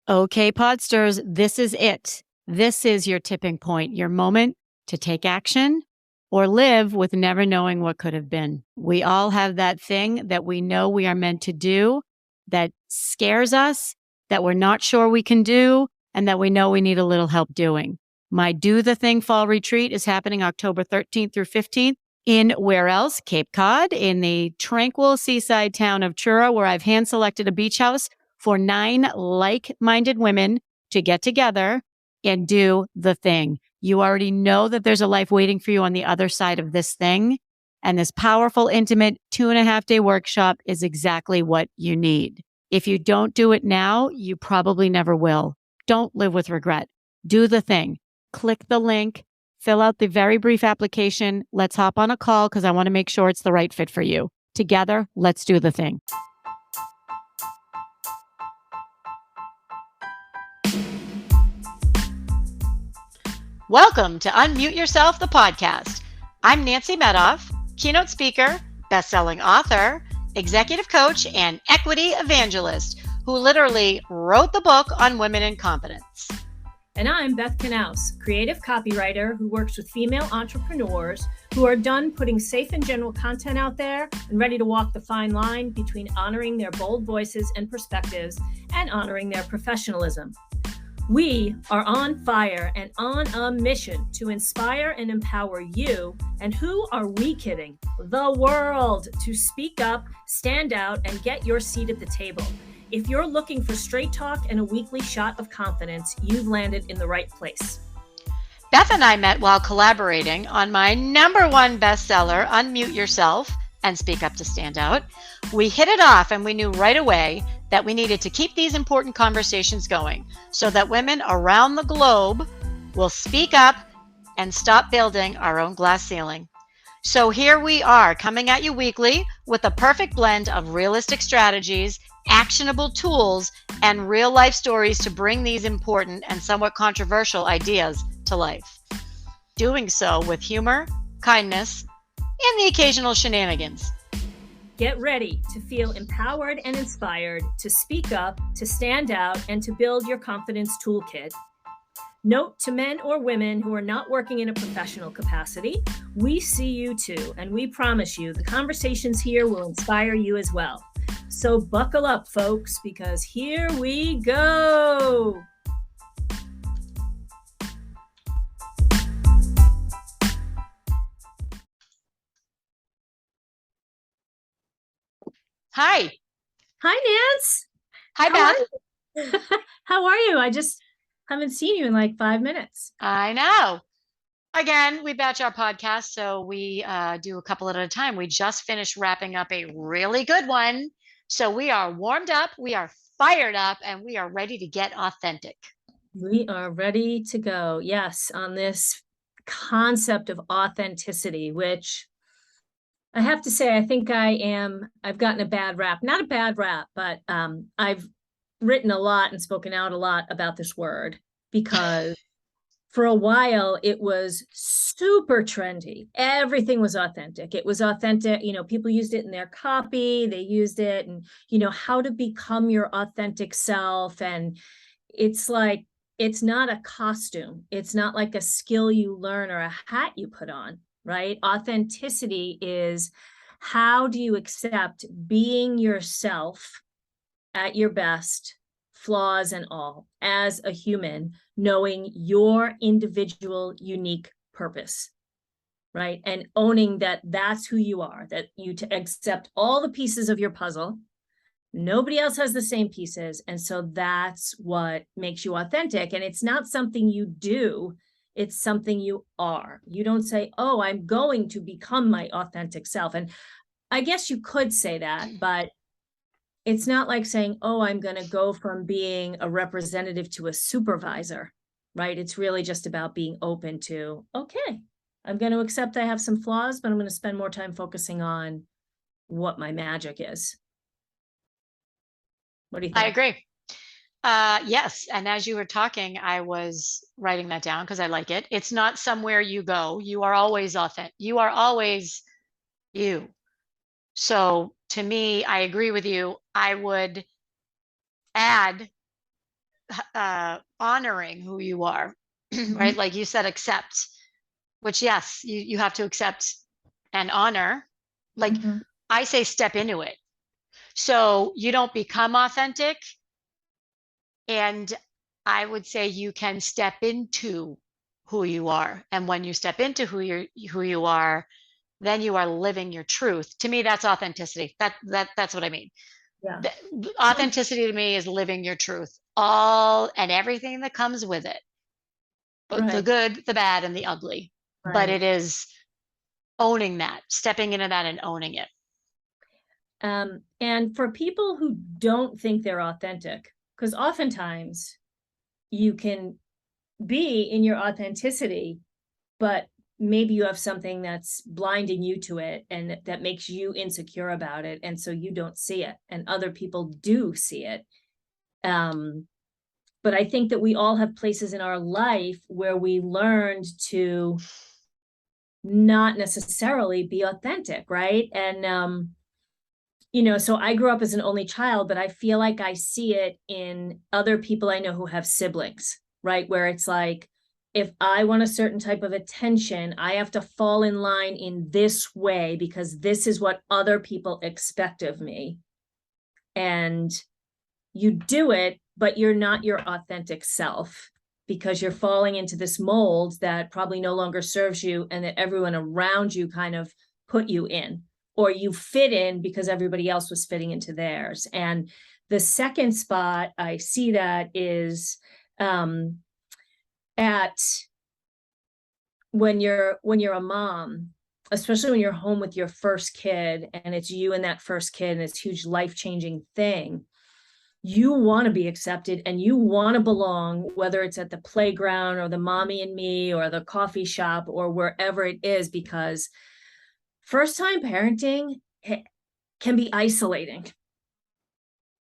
Okay, Podsters, this is it. This is your tipping point, your moment to take action or live with never knowing what could have been. We all have that thing that we know we are meant to do that scares us, that we're not sure we can do, and that we know we need a little help doing. My Do the Thing Fall Retreat is happening October 13th through 15th in where else? Cape Cod, in the tranquil seaside town of Truro, where I've hand selected a beach house for 9 like-minded women to get together and do the thing. You already know that there's a life waiting for you on the other side of this thing. And this powerful, intimate 2.5-day workshop is exactly what you need. If you don't do it now, you probably never will. Don't live with regret. Do the thing. Click the link, fill out the very brief application. Let's hop on a call because I want to make sure it's the right fit for you. Together, let's do the thing. Welcome to Unmute Yourself, the podcast. I'm Nancy Medoff, keynote speaker, best-selling author, executive coach, and equity evangelist who literally wrote the book on women in confidence. And I'm Beth Knaus, creative copywriter who works with female entrepreneurs who are done putting safe and general content out there and ready to walk the fine line between honoring their bold voices and perspectives and honoring their professionalism. We are on fire and on a mission to inspire and empower you, and who are we kidding? The world, to speak up, stand out, and get your seat at the table. If you're looking for straight talk and a weekly shot of confidence, you've landed in the right place. Beth and I met while collaborating on my #1 bestseller, Unmute Yourself and Speak Up to Stand Out. We hit it off and we knew right away that we needed to keep these important conversations going so that women around the globe will speak up and stop building our own glass ceiling. So here we are, coming at you weekly with a perfect blend of realistic strategies, actionable tools, and real life stories to bring these important and somewhat controversial ideas to life. Doing so with humor, kindness, and the occasional shenanigans. Get ready to feel empowered and inspired to speak up, to stand out, and to build your confidence toolkit. Note to men or women who are not working in a professional capacity, we see you too, and we promise you the conversations here will inspire you as well. So buckle up, folks, because here we go. Hi. Hi, Nance. Hi, Beth. How are you? I just haven't seen you in like 5 minutes. I know. Again, we batch our podcast, so we do a couple at a time. We just finished wrapping up a really good one. So we are warmed up, we are fired up, and we are ready to get authentic. We are ready to go. Yes, on this concept of authenticity, which I have to say, I think I've gotten a bad rap, not a bad rap, but I've written a lot and spoken out a lot about this word because for a while it was super trendy. Everything was authentic. It was authentic. People used it in their copy. They used it and, how to become your authentic self. And it's like, it's not a costume. It's not like a skill you learn or a hat you put on. Right? Authenticity is how do you accept being yourself at your best, flaws and all, as a human, knowing your individual, unique purpose, right? And owning that that's who you are, that you accept all the pieces of your puzzle. Nobody else has the same pieces. And so that's what makes you authentic. And it's not something you do. It's something you are. You don't say, oh, I'm going to become my authentic self. And I guess you could say that, but it's not like saying, oh, I'm going to go from being a representative to a supervisor, right? It's really just about being open to, okay, I'm going to accept I have some flaws, but I'm going to spend more time focusing on what my magic is. What do you think? I agree. Yes. And as you were talking, I was writing that down because I like it. It's not somewhere you go. You are always authentic. You are always you. So to me, I agree with you. I would add honoring who you are, right? Mhm, Like you said, accept, which yes, you have to accept and honor. Like mhm. I say, step into it. So you don't become authentic. And I would say you can step into who you are. And when you step into who you are, then you are living your truth. To me, that's authenticity. That's what I mean. Yeah. Authenticity to me is living your truth, all and everything that comes with it, the Right, good, the bad, and the ugly. But right. it is owning that, stepping into that and owning it. And for people who don't think they're authentic, because oftentimes you can be in your authenticity, but maybe you have something that's blinding you to it and that makes you insecure about it. And so you don't see it, and other people do see it. Um, but I think that we all have places in our life where we learned to not necessarily be authentic, right? And so I grew up as an only child, but I feel like I see it in other people I know who have siblings, right? Where it's like, if I want a certain type of attention, I have to fall in line in this way because this is what other people expect of me. And you do it, but you're not your authentic self because you're falling into this mold that probably no longer serves you and that everyone around you kind of put you in, or you fit in because everybody else was fitting into theirs. And the second spot I see that is um, at when you're a mom, especially when you're home with your first kid and it's you and that first kid and it's huge life-changing thing. You want to be accepted and you want to belong, whether it's at the playground or the mommy and me or the coffee shop or wherever it is, because first time parenting can be isolating.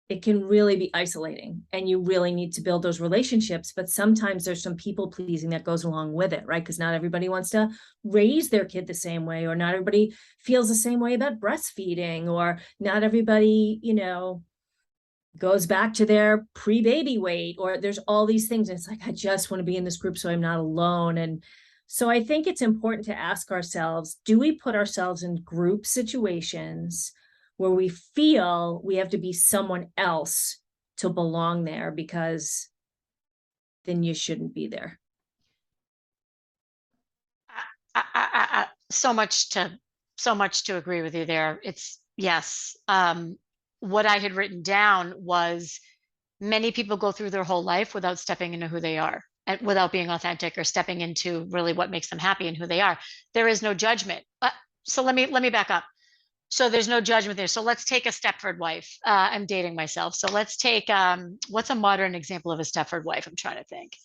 It can really be isolating and you really need to build those relationships. But sometimes there's some people pleasing that goes along with it, right? Because not everybody wants to raise their kid the same way, or not everybody feels the same way about breastfeeding, or not everybody, goes back to their pre-baby weight, or there's all these things. And it's like, I just want to be in this group so I'm not alone. And so I think it's important to ask ourselves, do we put ourselves in group situations where we feel we have to be someone else to belong there? Because then you shouldn't be there. So much to agree with you there. It's yes. What I had written down was many people go through their whole life without stepping into who they are and without being authentic or stepping into really what makes them happy and who they are. There is no judgment. So let me back up. So there's no judgment there. So let's take a Stepford wife. I'm dating myself. So let's take what's a modern example of a Stepford wife? I'm trying to think.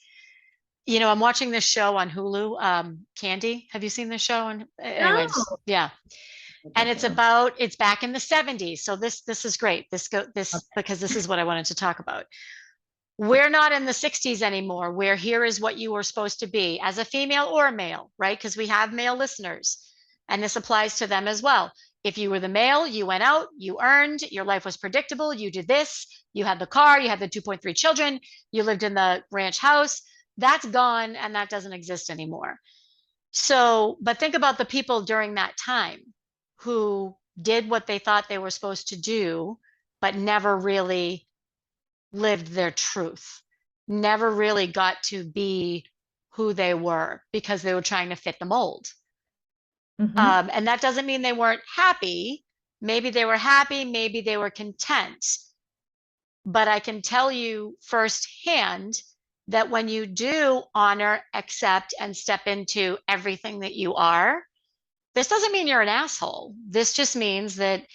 I'm watching this show on Hulu, Candy. Have you seen this show? And anyways, No. yeah. And it's back in the 70s. So this is great. This because this is what I wanted to talk about. We're not in the 60s anymore, where here is what you were supposed to be as a female or a male, right? Because we have male listeners, and this applies to them as well. If you were the male, you went out, you earned, your life was predictable, you did this, you had the car, you had the 2.3 children, you lived in the ranch house. That's gone and that doesn't exist anymore. So, but think about the people during that time who did what they thought they were supposed to do, but never really lived their truth, never really got to be who they were because they were trying to fit the mold. Mm-hmm. And that doesn't mean they weren't happy. Maybe they were happy, maybe they were content. But I can tell you firsthand that when you do honor, accept, and step into everything that you are, this doesn't mean you're an asshole. This just means that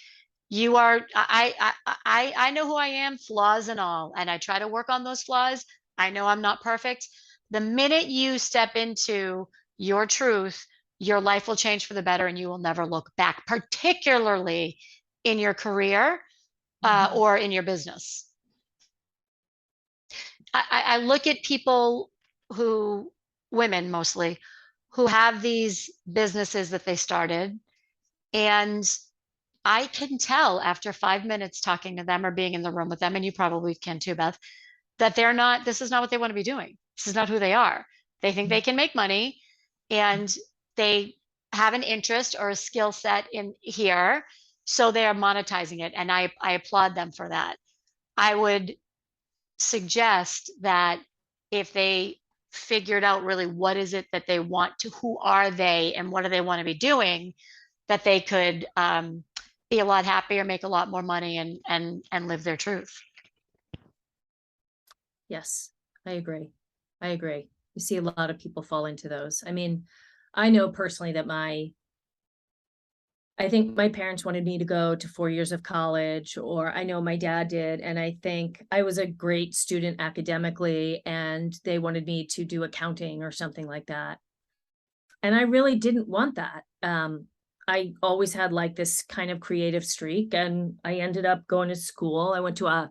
you are, I know who I am, flaws and all, and I try to work on those flaws. I know I'm not perfect. The minute you step into your truth, your life will change for the better and you will never look back, particularly in your career Mm-hmm. or in your business. I look at people who, women mostly, who have these businesses that they started, and I can tell after 5 minutes talking to them or being in the room with them, and you probably can too, Beth, that this is not what they want to be doing. This is not who they are. They think they can make money and they have an interest or a skill set in here. So they are monetizing it. And I applaud them for that. I would suggest that if they figured out really what is it that they want to, who are they and what do they want to be doing, that they could be a lot happier, make a lot more money and live their truth. Yes, I agree. I agree. You see a lot of people fall into those. I mean, I know personally that I think my parents wanted me to go to 4 years of college, or I know my dad did. And I think I was a great student academically, and they wanted me to do accounting or something like that. And I really didn't want that. I always had like this kind of creative streak, and I ended up going to school. I went to a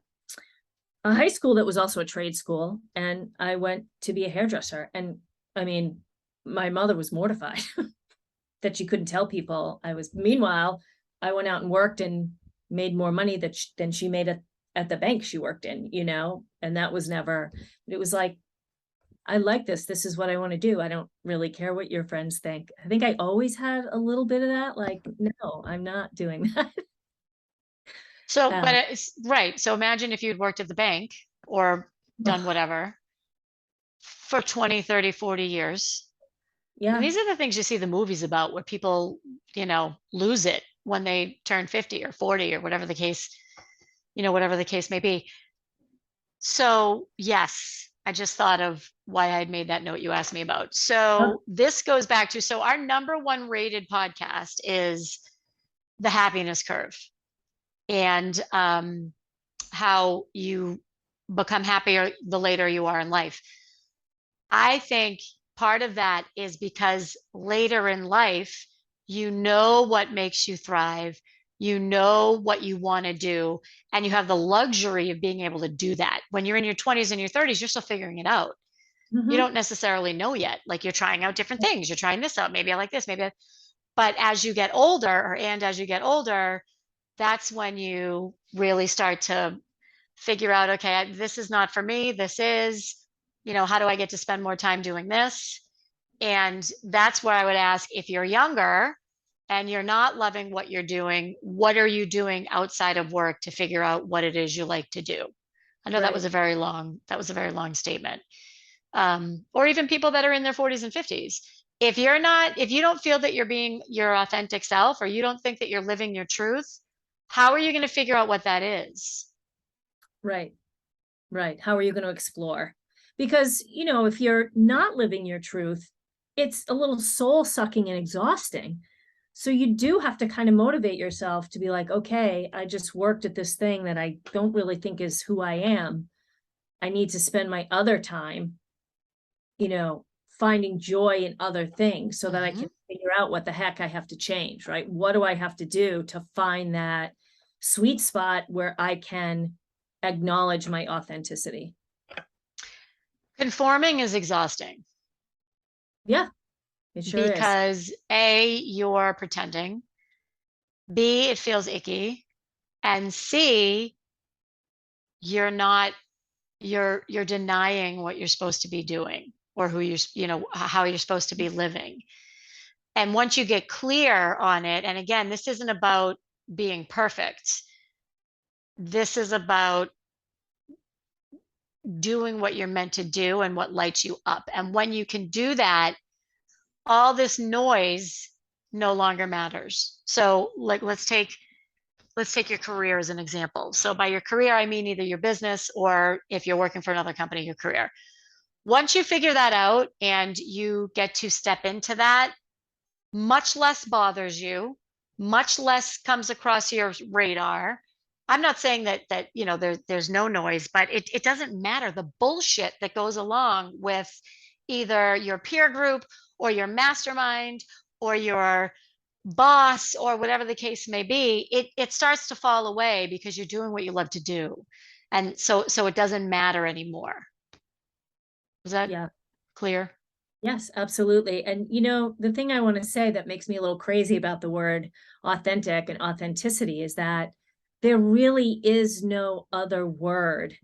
high school that was also a trade school, and I went to be a hairdresser. And I mean, my mother was mortified that she couldn't tell people I was. Meanwhile, I went out and worked and made more money than she made at the bank she worked in, and that was never, it was like, I like this. This is what I want to do. I don't really care what your friends think. I think I always had a little bit of that. Like, no, I'm not doing that. So, but Um, it's right. So imagine if you'd worked at the bank or done whatever for 20, 30, 40 years. And yeah. these are the things you see the movies about where people, lose it when they turn 50 or 40 or whatever the case may be. So, yes, I just thought of why I'd made that note you asked me about. Oh, So, this goes back to our number one rated podcast is The Happiness Curve, and how you become happier the later you are in life. I think part of that is because later in life, you know what makes you thrive, you know what you want to do, and you have the luxury of being able to do that. When you're in your 20s and your 30s, you're still figuring it out. You mhm. don't necessarily know yet. Like you're trying out different things. You're trying this out. Maybe I like this, but as you get older, that's when you really start to figure out, okay, this is not for me. This is, how do I get to spend more time doing this? And that's where I would ask, if you're younger and you're not loving what you're doing, what are you doing outside of work to figure out what it is you like to do? I know Right. that was a very long statement. Or even people that are in their 40s and 50s. If you don't feel that you're being your authentic self, or you don't think that you're living your truth, how are you going to figure out what that is? Right. Right. How are you going to explore? Because, if you're not living your truth, it's a little soul sucking and exhausting. So you do have to kind of motivate yourself to be like, okay, I just worked at this thing that I don't really think is who I am. I need to spend my other time, finding joy in other things so that I Mhm. can figure out what the heck I have to change, right? What do I have to do to find that sweet spot where I can acknowledge my authenticity? Conforming is exhausting Yeah, it sure is. because A, you're pretending, B, it feels icky, and C, you're not you're denying what you're supposed to be doing, or how you're supposed to be living. And once you get clear on it, and again, this isn't about being perfect. This is about doing what you're meant to do and what lights you up. And when you can do that, all this noise no longer matters. So like let's take your career as an example. So by your career, I mean either your business, or if you're working for another company, your career. Once you figure that out and you get to step into that, much less bothers you, much less comes across your radar. I'm not saying that there's no noise, but it doesn't matter. The bullshit that goes along with either your peer group or your mastermind or your boss or whatever the case may be, it starts to fall away because you're doing what you love to do. And so it doesn't matter anymore. Is that Yeah. clear? Yes, absolutely. And the thing I want to say that makes me a little crazy about the word authentic and authenticity is that there really is no other word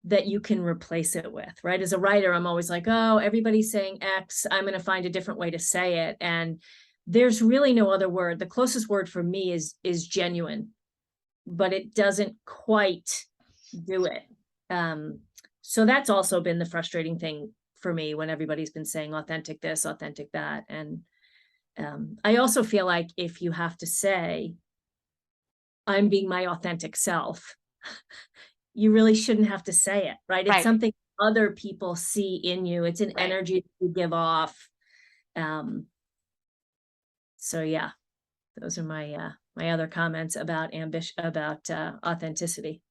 that you can replace it with, right? As a writer, I'm always like, oh, everybody's saying X, I'm going to find a different way to say it. And there's really no other word. The closest word for me is genuine, but it doesn't quite do it. So that's also been the frustrating thing for me when everybody's been saying authentic this, authentic that. And I also feel like if you have to say, I'm being my authentic self, you really shouldn't have to say it, right? It's Right. something other people see in you. It's an Right. energy that you give off. So yeah, those are my other comments about ambition, about authenticity.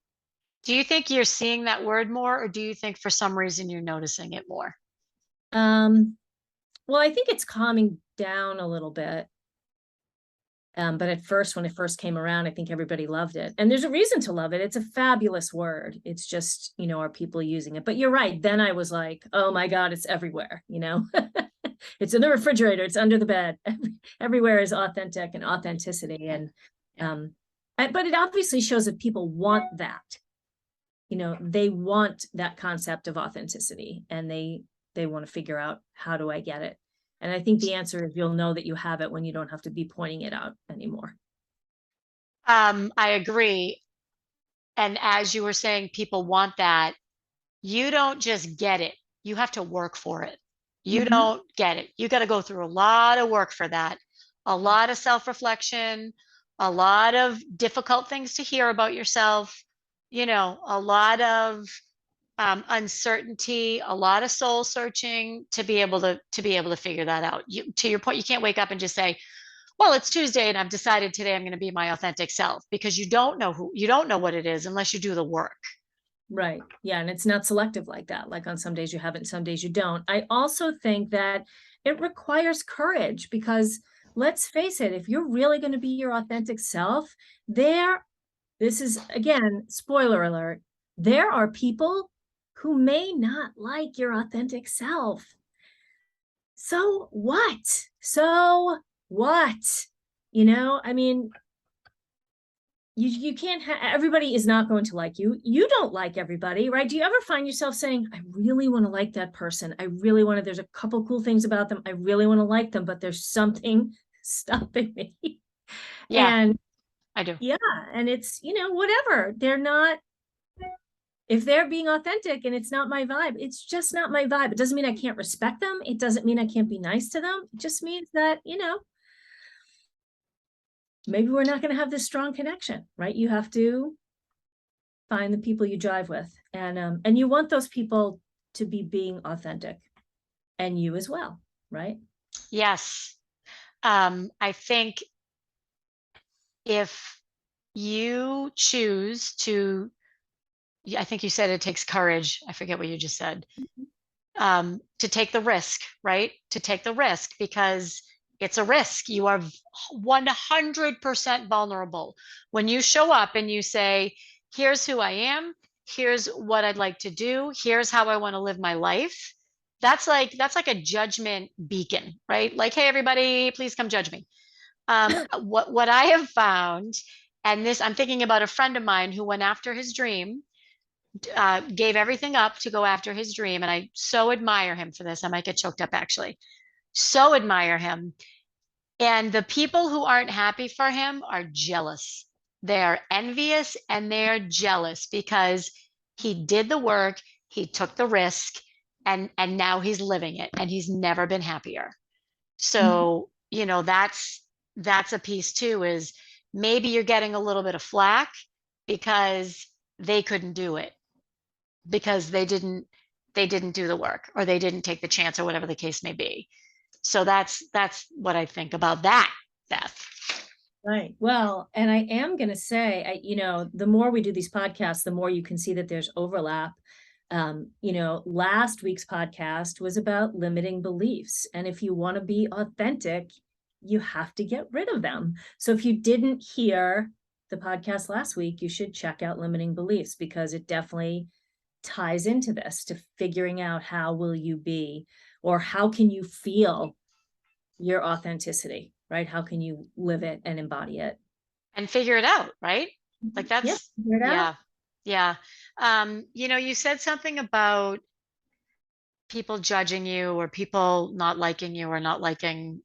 Do you think you're seeing that word more, or do you think for some reason you're noticing it more? Well, I think it's calming down a little bit. But at first, when it first came around, I think everybody loved it. And there's a reason to love it. It's a fabulous word. It's just, are people using it? But you're right. Then I was like, oh my God, it's everywhere, It's in the refrigerator, it's under the bed. Everywhere is authentic and authenticity. And but it obviously shows that people want that. They want that concept of authenticity, and they want to figure out, how do I get it? And I think the answer is you'll know that you have it when you don't have to be pointing it out anymore. I agree. And as you were saying, people want that. You don't just get it. You have to work for it. You Mhm. don't get it. You got to go through a lot of work for that, a lot of self-reflection, a lot of difficult things to hear about yourself, a lot of uncertainty, a lot of soul searching to be able to figure that out. To your point, you can't wake up and just say, well, it's Tuesday and I've decided today I'm going to be my authentic self, because you don't know what it is unless you do the work. Right. Yeah. And it's not selective like that. Like on some days you have it, and some days you don't. I also think that it requires courage, because let's face it, if you're really going to be your authentic self, this is again, spoiler alert, there are people who may not like your authentic self. So what? So what? I mean, you can't everybody is not going to like you. You don't like everybody, right? Do you ever find yourself saying, I really want to like that person, there's a couple cool things about them, I really want to like them, but there's something stopping me? Yeah, And I do. yeah, and it's, whatever, they're not, if they're being authentic and it's not my vibe, it's just not my vibe. It doesn't mean I can't respect them, it doesn't mean I can't be nice to them. It just means that, maybe we're not going to have this strong connection, right? You have to find the people you jive with, and you want those people to be being authentic, and you as well, right? Yes. I think if you choose to, I think you said it takes courage. I forget what you just said. To take the risk, right? To take the risk, because it's a risk. You are 100% vulnerable. When you show up and you say, here's who I am, here's what I'd like to do, here's how I want to live my life. That's like a judgment beacon, right? Like, hey, everybody, please come judge me. What I have found, and this, I'm thinking about a friend of mine who went after his dream, gave everything up to go after his dream. And I so admire him for this. I might get choked up actually. So admire him. And the people who aren't happy for him are jealous. They're envious and they're jealous because he did the work, he took the risk, and now he's living it and he's never been happier. So, that's a piece too, is maybe you're getting a little bit of flack because they couldn't do it, because they didn't do the work, or they didn't take the chance, or whatever the case may be. So that's what I think about that, Beth. Right. Well, and I am going to say, the more we do these podcasts, the more you can see that there's overlap. Last week's podcast was about limiting beliefs. And if you want to be authentic, you have to get rid of them. So if you didn't hear the podcast last week, you should check out limiting beliefs, because it definitely ties into this, to figuring out how will you be, or how can you feel your authenticity, right? How can you live it and embody it? And figure it out, right? Like Yeah, that's, figure it out. yeah. Yeah. You said something about people judging you or people not liking you or not liking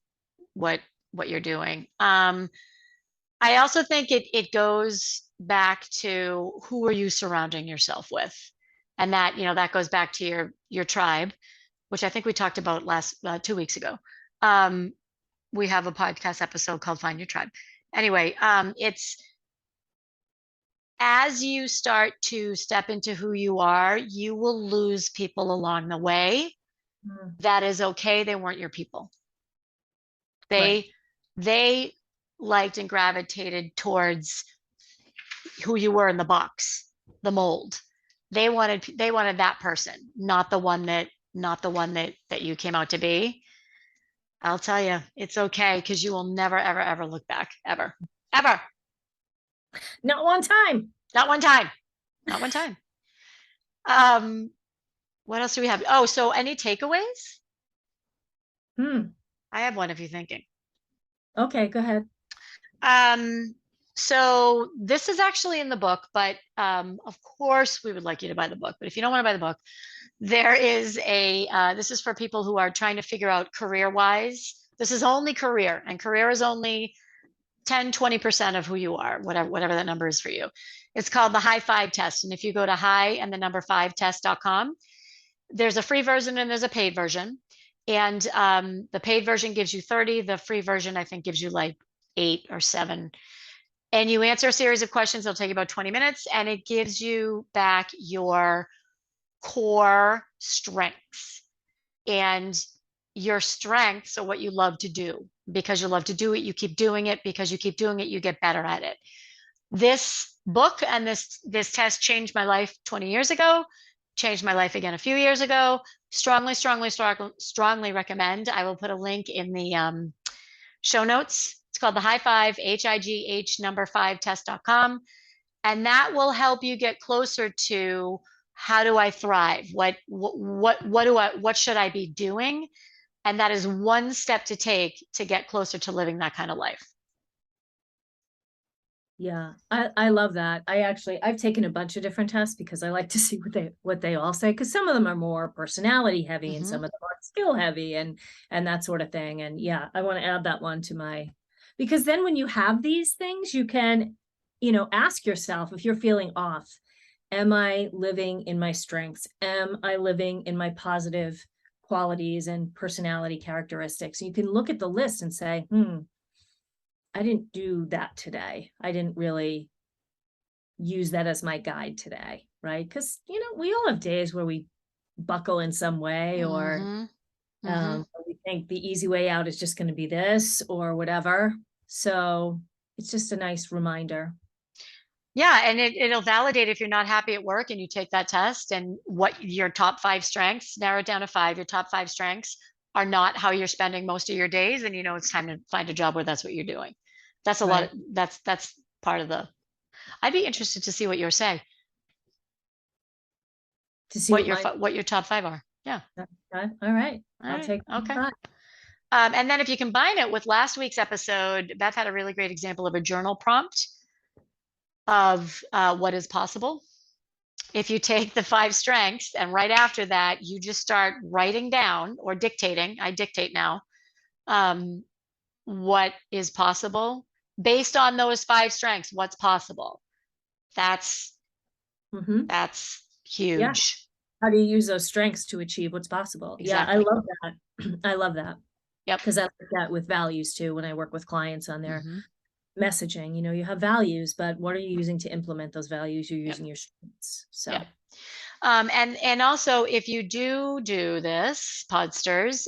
what what you're doing. I also think it goes back to who are you surrounding yourself with? And that goes back to your tribe, which I think we talked about last 2 weeks ago. Um, we have a podcast episode called Find Your Tribe. Anyway, it's as you start to step into who you are, you will lose people along the way. Mm. That is okay. They weren't your people. Right. They liked and gravitated towards who you were in the box, the mold. They wanted that person, not the one that you came out to be. I'll tell you, it's okay because you will never, ever, ever look back, ever, ever. Not one time. Not one time. Not one time. Um, what else do we have? Oh, so any takeaways? Hmm. I have one if you're thinking. Okay, go ahead. Um, so this is actually in the book, but of course we would like you to buy the book. But if you don't want to buy the book, there is this is for people who are trying to figure out career wise. This is only career, and career is only 10-20% of who you are, whatever that number is for you. It's called the High Five Test. And if you go to high and the number 5test.com, there's a free version and there's a paid version. And the paid version gives you 30. The free version, I think, gives you like 8 or 7. And you answer a series of questions. It'll take you about 20 minutes and it gives you back your core strengths. And your strengths are what you love to do. Because you love to do it, you keep doing it. Because you keep doing it, you get better at it. This book and this test changed my life 20 years ago, changed my life again a few years ago. Strongly recommend. I will put a link in the show notes. It's called the High Five, HIGH number 5test.com. And that will help you get closer to how do I thrive? What should I be doing? And that is one step to take to get closer to living that kind of life. Yeah, I love that. I've taken a bunch of different tests because I like to see what they all say, because some of them are more personality heavy and some of them are skill heavy and that sort of thing. And yeah, I want to add that one to my, because then when you have these things, you can, ask yourself if you're feeling off, am I living in my strengths? Am I living in my positive qualities and personality characteristics? You can look at the list and say, I didn't do that today. I didn't really use that as my guide today, right? Because, we all have days where we buckle in some way, or we think the easy way out is just going to be this or whatever. So it's just a nice reminder. Yeah, and it'll validate if you're not happy at work and you take that test and what your top 5 strengths, narrow it down to 5, your top 5 strengths are not how you're spending most of your days, and it's time to find a job where that's what you're doing. That's a lot Right. of that's part of the I'd be interested to see what you're saying, To see what my, what your top 5 are. Yeah. okay. All right. All I'll right. take Okay. that. And then if you combine it with last week's episode, Beth had a really great example of a journal prompt of what is possible. If you take the 5 strengths and right after that, you just start writing down or dictating, I dictate now, what is possible based on those 5 strengths, what's possible. That's Mm-hmm. that's Yeah. huge. How do you use those strengths to achieve what's possible? Yeah, I Exactly. love that. I love that. Yep. Because I like that with values too, when I work with clients on their Mhm. messaging. You have values, but what are you using to implement those values? You're Yep. using your strengths. So Yep. And also if you do this, Podsters,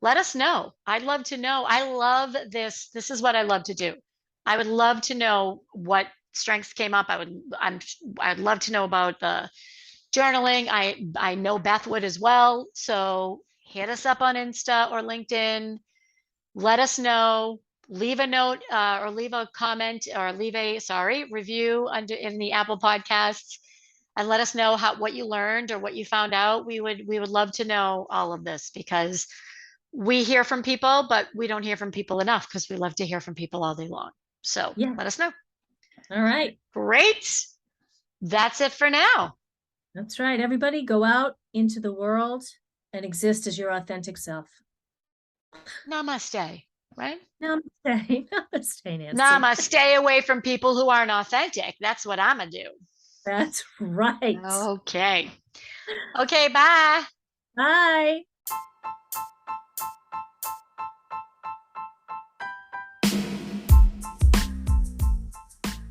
let us know. I'd love to know. I love this. This is what I love to do. I would love to know what strengths came up. I'd love to know about the journaling. I know Beth would as well. So hit us up on Insta or LinkedIn. Let us know. Leave a note or leave a comment or leave a review in the Apple Podcasts and let us know what you learned or what you found out. We would love to know all of this because we hear from people, but we don't hear from people enough because we love to hear from people all day long. So yeah. let us know. All right. Great. That's it for now. That's right. Everybody go out into the world and exist as your authentic self. Namaste, right? Namaste. Namaste, Nancy. Namaste away from people who aren't authentic. That's what I'm going to do. That's right. Okay. Okay, bye. Bye.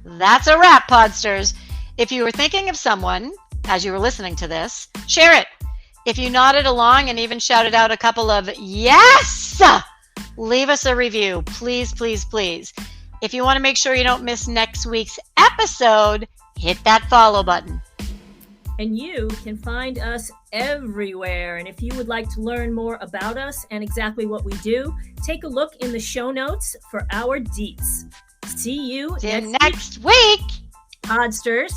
That's a wrap, Podsters. If you were thinking of someone as you were listening to this, share it. If you nodded along and even shouted out a couple of yes, leave us a review. Please, please, please. If you want to make sure you don't miss next week's episode, hit that follow button. And you can find us everywhere. And if you would like to learn more about us and exactly what we do, take a look in the show notes for our deets. See you next week. Podsters.